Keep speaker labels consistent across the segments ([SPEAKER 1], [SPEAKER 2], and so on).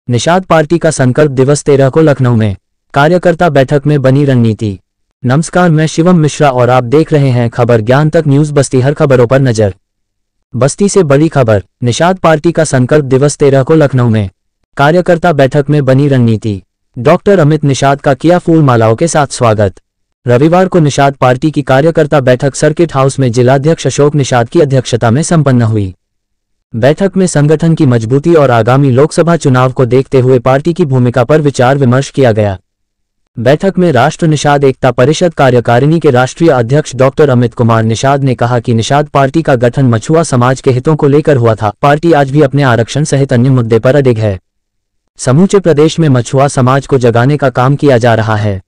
[SPEAKER 1] Nishad party का संकल्प दिवस 13 को लखनऊ में कार्यकर्ता बैठक में बनी रणनीति। नमस्कार, मैं शिवम मिश्रा और आप देख रहे हैं खबर ज्ञान तक न्यूज बस्ती। हर खबरों पर नजर। बस्ती से बड़ी खबर। निषाद पार्टी का संकल्प दिवस 13 को लखनऊ में कार्यकर्ता बैठक में बनी रणनीति। डॉक्टर अमित निषाद का किया फूल मालाओं के साथ स्वागत। रविवार को निषाद पार्टी की कार्यकर्ता बैठक सर्किट हाउस में जिलाध्यक्ष अशोक निषाद की अध्यक्षता में संपन्न हुई। बैठक में संगठन की मजबूती और आगामी लोकसभा चुनाव को देखते हुए पार्टी की भूमिका पर विचार विमर्श किया गया। बैठक में राष्ट्र निषाद एकता परिषद कार्यकारिणी के राष्ट्रीय अध्यक्ष डॉक्टर अमित कुमार निषाद ने कहा कि निषाद पार्टी का गठन मछुआ समाज के हितों को लेकर हुआ था। पार्टी आज भी अपने आरक्षण सहित अन्य मुद्दे पर अडिग है। समूचे प्रदेश में मछुआ समाज को जगाने का काम किया जा रहा है।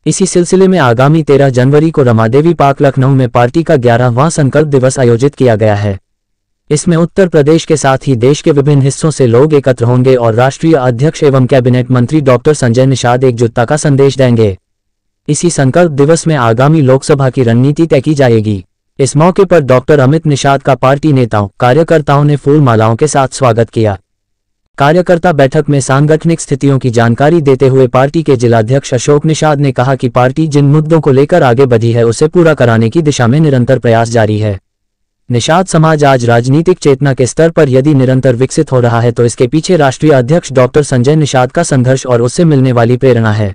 [SPEAKER 1] इसी सिलसिले में आगामी 13 जनवरी को रमादेवी पार्क लखनऊ में पार्टी का 11वां संकल्प दिवस आयोजित किया गया है। इसमें उत्तर प्रदेश के साथ ही देश के विभिन्न हिस्सों से लोग एकत्र होंगे और राष्ट्रीय अध्यक्ष एवं कैबिनेट मंत्री डॉक्टर संजय निषाद एकजुटता का संदेश देंगे। इसी संकल्प दिवस में आगामी लोकसभा की रणनीति तय की जाएगी। इस मौके पर डॉक्टर अमित निषाद का पार्टी नेताओं कार्यकर्ताओं ने फूल मालाओं के साथ स्वागत किया। कार्यकर्ता बैठक में सांगठनिक स्थितियों की जानकारी देते हुए पार्टी के जिलाध्यक्ष अशोक निषाद ने कहा कि पार्टी जिन मुद्दों को लेकर आगे बढ़ी है उसे पूरा कराने की दिशा में निरंतर प्रयास जारी है। निषाद समाज आज राजनीतिक चेतना के स्तर पर यदि निरंतर विकसित हो रहा है तो इसके पीछे राष्ट्रीय अध्यक्ष डॉक्टर संजय निषाद का संघर्ष और उससे मिलने वाली प्रेरणा है।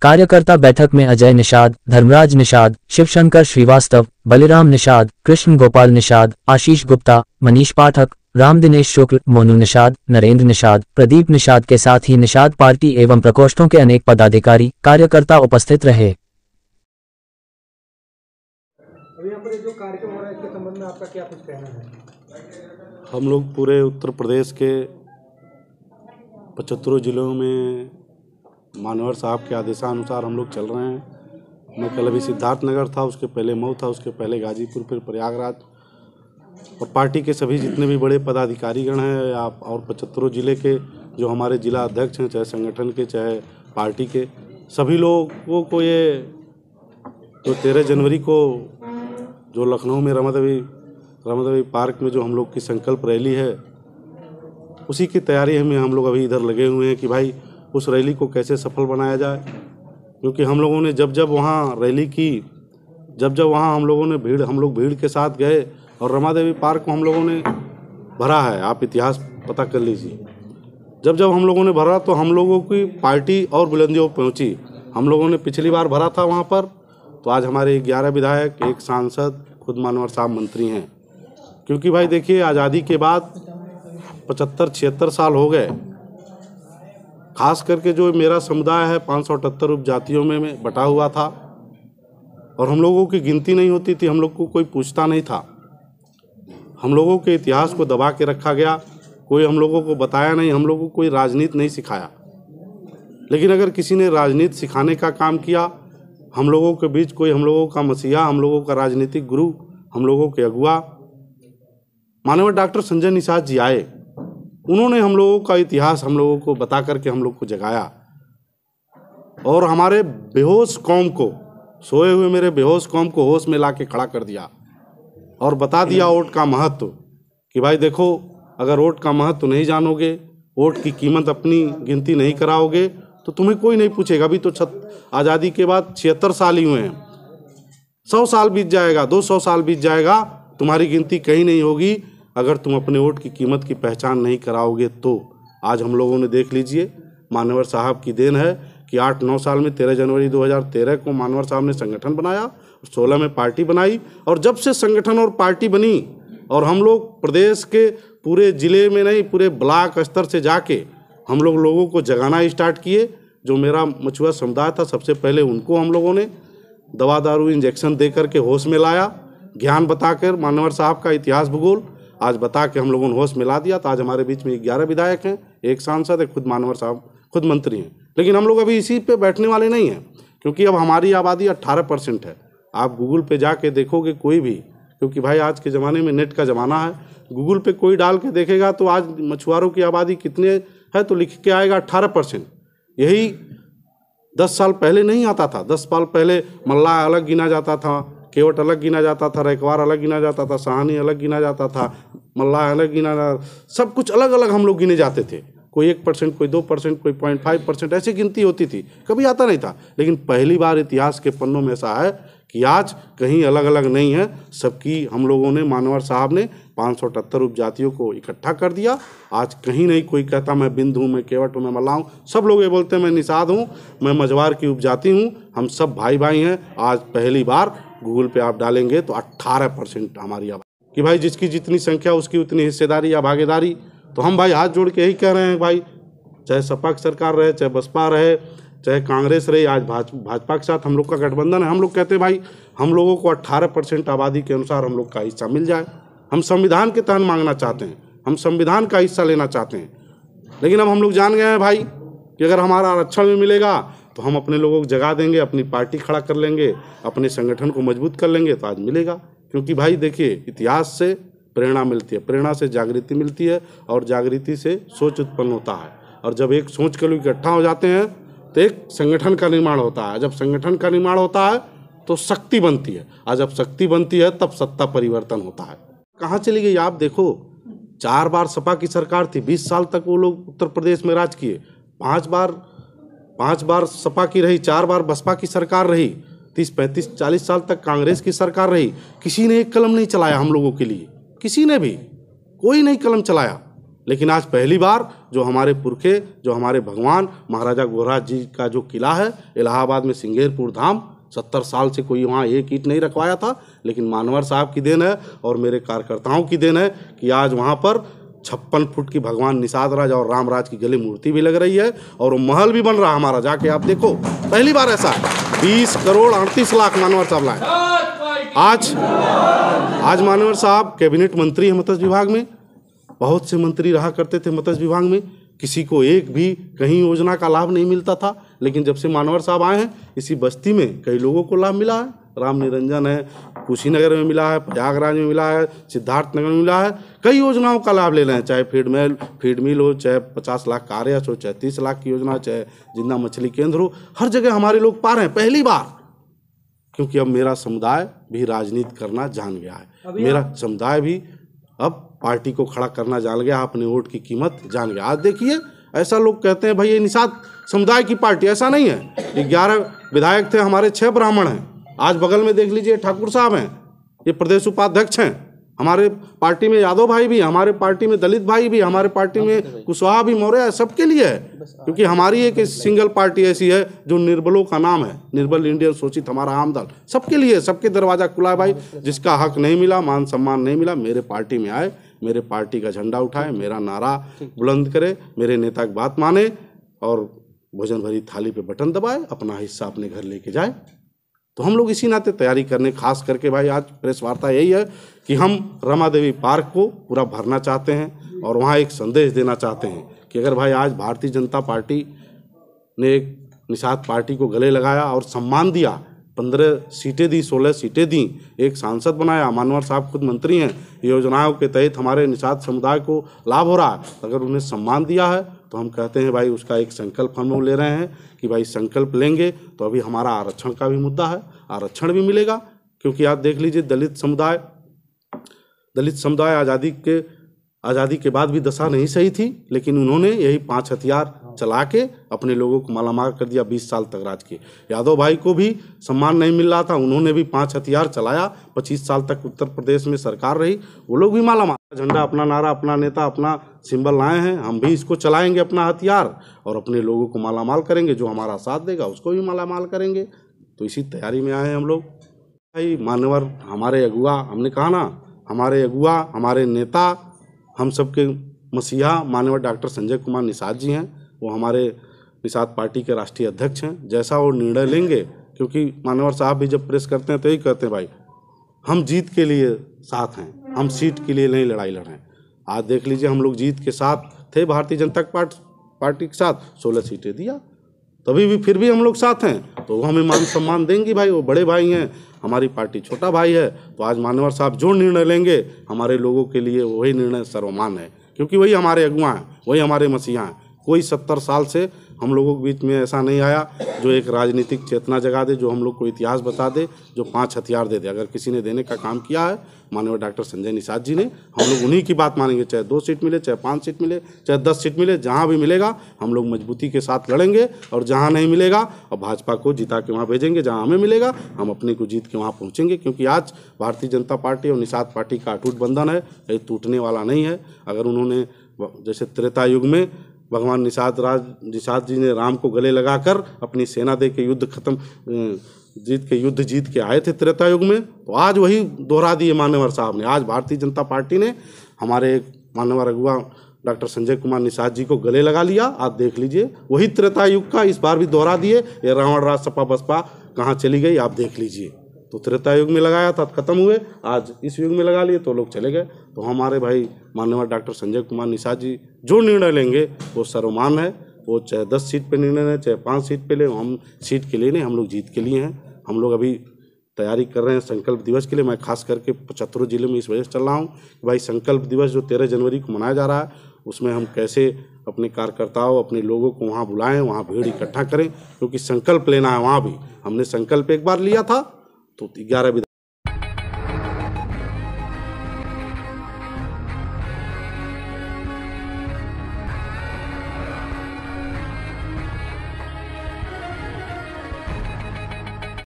[SPEAKER 1] कार्यकर्ता बैठक में अजय निषाद, धर्मराज निषाद, शिवशंकर श्रीवास्तव, बलिराम निषाद, कृष्ण गोपाल निषाद, आशीष गुप्ता, मनीष पाठक, राम दिनेश शुक्ल, मोनू निषाद, नरेंद्र निषाद, प्रदीप निषाद के साथ ही निषाद पार्टी एवं प्रकोष्ठों के अनेक पदाधिकारी कार्यकर्ता उपस्थित रहे।
[SPEAKER 2] यहाँ पर जो कार्यक्रम हो रहा है इसके संबंध में आपका क्या कुछ कहना है?
[SPEAKER 3] हम लोग पूरे उत्तर प्रदेश के 75 जिलों में मानवर साहब के आदेशानुसार हम लोग चल रहे हैं। मैं कल अभी सिद्धार्थनगर था, उसके पहले मऊ था, उसके पहले गाजीपुर, फिर प्रयागराज। और पार्टी के सभी जितने भी बड़े पदाधिकारीगण हैं आप और 75 जिले के जो हमारे जिला अध्यक्ष हैं, चाहे संगठन के चाहे पार्टी के, सभी लोगों को ये जो 13 जनवरी को जो लखनऊ में रमादेवी पार्क में जो हम लोग की संकल्प रैली है उसी की तैयारी में हम लोग अभी इधर लगे हुए हैं कि भाई उस रैली को कैसे सफल बनाया जाए। क्योंकि हम लोगों ने जब वहाँ रैली की, जब वहाँ हम लोग भीड़ के साथ गए और रमादेवी पार्क को हम लोगों ने भरा है। आप इतिहास पता कर लीजिए। जब हम लोगों ने भरा तो हम लोगों की पार्टी और बुलंदियों पर पहुँची। हम लोगों ने पिछली बार भरा था वहाँ पर, तो आज हमारे 11 विधायक, एक सांसद, खुद मानवर साहब मंत्री हैं। क्योंकि भाई देखिए, आज़ादी के बाद 75-76 साल हो गए। खास करके जो मेरा समुदाय है 578 उपजातियों में बटा हुआ था और हम लोगों की गिनती नहीं होती थी, हम लोग को कोई पूछता नहीं था। हम लोगों के इतिहास को दबा के रखा गया, कोई हम लोगों को बताया नहीं, हम लोगों को कोई राजनीति नहीं सिखाया। लेकिन अगर किसी ने राजनीति सिखाने का काम किया, हम लोगों के बीच कोई हम लोगों का मसीहा, हम लोगों का राजनीतिक गुरु, हम लोगों के अगुआ माननीय डॉक्टर संजय निषाद जी आए। उन्होंने हम लोगों का इतिहास हम लोगों को बता करके हम लोग को जगाया और हमारे बेहोश कौम को, सोए हुए मेरे बेहोश कौम को होश में ला के खड़ा कर दिया और बता दिया वोट का महत्व कि भाई देखो, अगर वोट का महत्व नहीं जानोगे, वोट की कीमत अपनी गिनती नहीं कराओगे तो तुम्हें कोई नहीं पूछेगा। अभी तो आज़ादी के बाद 76 साल ही हुए हैं। 100 साल बीत जाएगा, 200 साल बीत जाएगा, तुम्हारी गिनती कहीं नहीं होगी अगर तुम अपने वोट की कीमत की पहचान नहीं कराओगे। तो आज हम लोगों ने देख लीजिए, मानवर साहब की देन है कि 8-9 साल में 13 जनवरी 2013 को मानवर साहब ने संगठन बनाया, 16 में पार्टी बनाई और जब से संगठन और पार्टी बनी और हम लोग प्रदेश के पूरे ज़िले में नहीं, पूरे ब्लॉक स्तर से जाके हम लोगों को जगाना स्टार्ट किए। जो मेरा मछुआ समुदाय था, सबसे पहले उनको हम लोगों ने दवा दारू इंजेक्शन दे करके होश में लाया, ज्ञान बताकर मानवर साहब का इतिहास भूगोल आज बता के हम लोगों ने होश में ला दिया। तो आज हमारे बीच में 11 विधायक हैं, एक सांसद है, खुद मानवर साहब खुद मंत्री हैं। लेकिन हम लोग अभी इसी पे बैठने वाले नहीं हैं, क्योंकि अब हमारी आबादी 18% है। आप गूगल पे जाके देखोगे कोई भी, क्योंकि भाई आज के ज़माने में नेट का ज़माना है, गूगल पे कोई डाल के देखेगा तो आज मछुआरों की आबादी कितने है तो लिख के आएगा 18%। यही 10 साल पहले नहीं आता था। 10 साल पहले मल्लाह अलग गिना जाता था, केवट अलग गिना जाता था, रैकवार अलग गिना जाता था, सहानी अलग गिना जाता था, मल्लाह अलग गिना, सब कुछ अलग अलग हम लोग गिने जाते थे। कोई 1%, कोई 2%, कोई 0.5%, ऐसी गिनती होती थी, कभी आता नहीं था। लेकिन पहली बार इतिहास के पन्नों में ऐसा है कि आज कहीं अलग अलग नहीं है, सबकी हम लोगों ने, मानवर साहब ने 578 उपजातियों को इकट्ठा कर दिया। आज कहीं नहीं कोई कहता मैं बिंद हूँ, मैं केवट हूँ, मैं मल्लाह हूँ। सब लोग ये बोलते हैं मैं निषाद हूँ, मैं मझवार की उपजाति हूँ, हम सब भाई भाई हैं। आज पहली बार गूगल पे आप डालेंगे तो 18% हमारी आबादी कि भाई जिसकी जितनी संख्या उसकी उतनी हिस्सेदारी या भागीदारी। तो हम भाई हाथ जोड़ के यही कह रहे हैं भाई, चाहे सपा की सरकार रहे, चाहे बसपा रहे, चाहे कांग्रेस रही, आज भाजपा के साथ हम लोग का गठबंधन है। हम लोग कहते हैं भाई हम लोगों को 18% आबादी के अनुसार हम लोग का हिस्सा मिल जाए। हम संविधान के तहत मांगना चाहते हैं, हम संविधान का हिस्सा लेना चाहते हैं। लेकिन अब हम लोग जान गए हैं भाई कि अगर हमारा आरक्षण भी मिलेगा तो हम अपने लोगों को जगा देंगे, अपनी पार्टी खड़ा कर लेंगे, अपने संगठन को मजबूत कर लेंगे तो आज मिलेगा। क्योंकि भाई देखिए, इतिहास से प्रेरणा मिलती है, प्रेरणा से जागृति मिलती है, और जागृति से सोच उत्पन्न होता है। और जब एक सोच के लोग इकट्ठा हो जाते हैं तो एक संगठन का निर्माण होता है। जब संगठन का निर्माण होता है तो शक्ति बनती है, और जब शक्ति बनती है तब सत्ता परिवर्तन होता है। कहाँ चली गई आप देखो, 4 बार सपा की सरकार थी, 20 साल तक वो लोग उत्तर प्रदेश में राज किए। 5 बार सपा की रही, 4 बार बसपा की सरकार रही, 30, 35, 40 साल तक कांग्रेस की सरकार रही। किसी ने एक कलम नहीं चलाया हम लोगों के लिए, किसी ने भी कोई नहीं कलम चलाया। लेकिन आज पहली बार जो हमारे पुरखे, जो हमारे भगवान महाराजा गोहराज जी का जो किला है इलाहाबाद में, सिंगेरपुर धाम, 70 साल से कोई वहाँ एक ईंट नहीं रखवाया था। लेकिन मानवर साहब की देन है और मेरे कार्यकर्ताओं की देन है कि आज वहाँ पर 56 फुट की भगवान निषाद राज और रामराज की गले मूर्ति भी लग रही है, और वो महल भी बन रहा हमारा। जाके आप देखो, पहली बार ऐसा 20 करोड़ 38 लाख मानवर साहब लाए। आज मानवर साहब कैबिनेट मंत्री है मत्स्य विभाग में, बहुत से मंत्री रहा करते थे मत्स्य विभाग में, किसी को एक भी कहीं योजना का लाभ नहीं मिलता था। लेकिन जब से मानवर साहब आए हैं, इसी बस्ती में कई लोगों को लाभ मिला है। राम निरंजन है, कुशीनगर में मिला है, प्रयागराज में मिला है, सिद्धार्थनगर में मिला है। कई योजनाओं का लाभ ले रहे हैं, चाहे फीड मिल हो, चाहे 50 लाख कार्य हो, चाहे 30 लाख की योजना, चाहे जिंदा मछली केंद्र हो, हर जगह हमारे लोग पा रहे हैं पहली बार। क्योंकि अब मेरा समुदाय भी राजनीति करना जान गया है, मेरा समुदाय भी अब पार्टी को खड़ा करना जान गया, अपने वोट की कीमत जान गया। आज देखिए, ऐसा लोग कहते हैं भाई ये निषाद समुदाय की पार्टी, ऐसा नहीं है। 11 विधायक थे हमारे, 6 ब्राह्मण हैं। आज बगल में देख लीजिए ठाकुर साहब हैं, ये प्रदेश उपाध्यक्ष हैं। हमारे पार्टी में यादव भाई भी, हमारे पार्टी में दलित भाई भी, हमारे पार्टी में कुशवाहा भी, मौर्य है, सबके लिए है। क्योंकि हमारी एक सिंगल पार्टी ऐसी है जो निर्बलों का नाम है, निर्बल इंडियन शोषित हमारा आम दल, सबके लिए, सबके दरवाजा खुला है भाई। जिसका हक नहीं मिला, मान सम्मान नहीं मिला, मेरे पार्टी में आए, मेरे पार्टी का झंडा उठाए, मेरा नारा बुलंद करे, मेरे नेता की बात माने और भोजन भरी थाली पे बटन दबाए, अपना हिस्सा अपने घर लेके जाए। तो हम लोग इसी नाते तैयारी करने, खास करके भाई आज प्रेस वार्ता यही है कि हम रमा देवी पार्क को पूरा भरना चाहते हैं और वहाँ एक संदेश देना चाहते हैं कि अगर भाई आज भारतीय जनता पार्टी ने एक निषाद पार्टी को गले लगाया और सम्मान दिया, 15 सीटें दी, 16 सीटें दी, एक सांसद बनाया, मानवर साहब खुद मंत्री हैं, योजनाओं के तहत हमारे निषाद समुदाय को लाभ हो रहा है, अगर उन्हें सम्मान दिया है तो हम कहते हैं भाई उसका एक संकल्प हम लोग ले रहे हैं कि भाई संकल्प लेंगे तो अभी हमारा आरक्षण का भी मुद्दा है, आरक्षण भी मिलेगा। क्योंकि आप देख लीजिए, दलित समुदाय आज़ादी के बाद भी दशा नहीं सही थी, लेकिन उन्होंने यही 5 हथियार चला के अपने लोगों को मालामाल कर दिया, 20 साल तक राज किए। यादव भाई को भी सम्मान नहीं मिल रहा था, उन्होंने भी 5 हथियार चलाया, 25 साल तक उत्तर प्रदेश में सरकार रही, वो लोग भी मालामाल। झंडा, अपना नारा, अपना नेता, अपना सिंबल लाए हैं, हम भी इसको चलाएंगे अपना हथियार और अपने लोगों को मालामाल करेंगे, जो हमारा साथ देगा उसको भी मालामाल करेंगे। तो इसी तैयारी में आए हैं हम लोग। भाई मानवर हमारे अगुआ, हमने कहा ना, हमारे अगुआ, हमारे नेता, हम सबके मसीहा मानवर डॉक्टर संजय कुमार निषाद जी हैं। वो हमारे निषाद पार्टी के राष्ट्रीय अध्यक्ष हैं। जैसा वो निर्णय लेंगे, क्योंकि मानवर साहब भी जब प्रेस करते हैं तो यही कहते हैं भाई हम जीत के लिए साथ हैं, हम सीट के लिए नहीं लड़ाई लड़ रहे हैं। आज देख लीजिए, हम लोग जीत के साथ थे, भारतीय जनता पार्टी के साथ 16 सीटें दिया, तभी भी फिर भी हम लोग साथ हैं, तो वो हमें मान सम्मान देंगे भाई, वो बड़े भाई हैं, हमारी पार्टी छोटा भाई है। तो आज मानवर साहब जो निर्णय लेंगे हमारे लोगों के लिए वही निर्णय सर्वमान्य है, क्योंकि वही हमारे अगुआ हैं, वही हमारे मसीहा हैं। कोई 70 साल से हम लोगों के बीच में ऐसा नहीं आया जो एक राजनीतिक चेतना जगा दे, जो हम लोग को इतिहास बता दे, जो 5 हथियार दे दे। अगर किसी ने देने का काम किया है माननीय डॉक्टर संजय निषाद जी ने, हम लोग उन्हीं की बात मानेंगे। चाहे 2 सीट मिले, चाहे 5 सीट मिले, चाहे 10 सीट मिले, जहाँ भी मिलेगा हम लोग मजबूती के साथ लड़ेंगे। और जहाँ नहीं मिलेगा और भाजपा को जिता के वहाँ भेजेंगे। जहाँ हमें मिलेगा हम अपने को जीत के वहाँ पहुँचेंगे, क्योंकि आज भारतीय जनता पार्टी और निषाद पार्टी का अटूट बंधन है, ये टूटने वाला नहीं है। अगर उन्होंने जैसे त्रेता युग में भगवान निषाद जी ने राम को गले लगाकर अपनी सेना दे के युद्ध जीत के आए थे त्रेता युग में, तो आज वही दोहरा दिए मान्यवर साहब ने। आज भारतीय जनता पार्टी ने हमारे मान्यवर अगुआ डॉक्टर संजय कुमार निषाद जी को गले लगा लिया। आप देख लीजिए, वही त्रेता युग का इस बार भी दोहरा दिए। ये रावण राज सपा बसपा कहाँ चली गई आप देख लीजिए। तो त्रेता युग में लगाया था, खत्म हुए, आज इस युग में लगा लिए तो लोग चले गए। तो हमारे भाई माननीय डॉक्टर संजय कुमार निषाद जी जो निर्णय लेंगे वो सर्वमान्य है। वो चाहे 10 सीट पे निर्णय लें, चाहे 5 सीट पे ले, हम सीट के लिए नहीं, हम लोग जीत के लिए हैं। हम लोग अभी तैयारी कर रहे हैं संकल्प दिवस के लिए। मैं खास करके 75 जिले में इस वजह से चल रहा हूँ कि भाई संकल्प दिवस जो 13 जनवरी को मनाया जा रहा है, उसमें हम कैसे अपने कार्यकर्ताओं, अपने लोगों को वहाँ बुलाएं, वहाँ भीड़ इकट्ठा करें, क्योंकि संकल्प लेना है। वहाँ भी हमने संकल्प एक बार लिया था तो 11